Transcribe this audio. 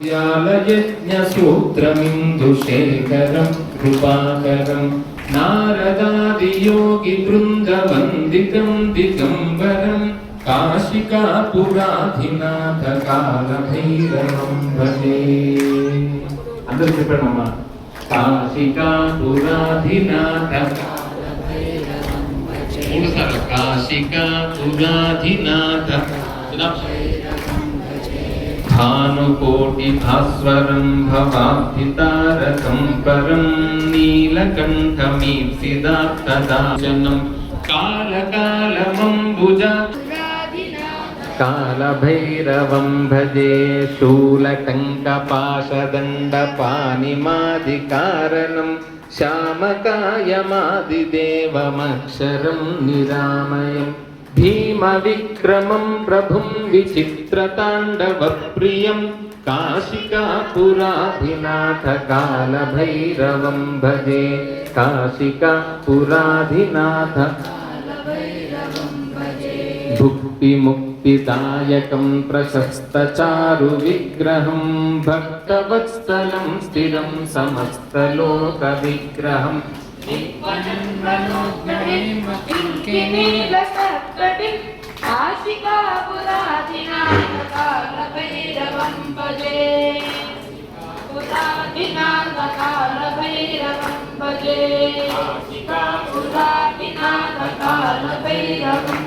यज्ञसूत्रमिन्दुशेखरं कृपाकरं नारदादियोगिवृन्दवन्दितं दिगम्बरं काशिकापुराधिनाथ कालभैरवं भजे। అందరూ చెప్పండమ్మా, काशिकापुराधिनाथ మూడుసార్లు काशिकापुराधिनाथ भानुकोटिभास्वरं भवाब्धितारकं परं नीलकण्ठमीप्सिदात्तदाचनं कालकालमम्बुजा कालभैरवं भजे। शूलटङ्कपाशदण्डपाणिमादिकारणं श्यामकायमादिदेवमक्षरं निरामयम् भीमविक्रमं प्रभुं विचित्रताण्डवप्रियं काशिकापुराधिनाथ कालभैरवं भजे। काशिकापुराधिनाथ भुक्तिमुक्तिदायकं प्रशस्तचारुविग्रहं भक्तवत्सलं स्थिरं समस्तलोकविग्रहम् काशिकापुराधिनाथ कालभैरवं भजे। पुराधिनाथ कालभैरवं भजे। काशिकापुराधिनाथ कालभैरवं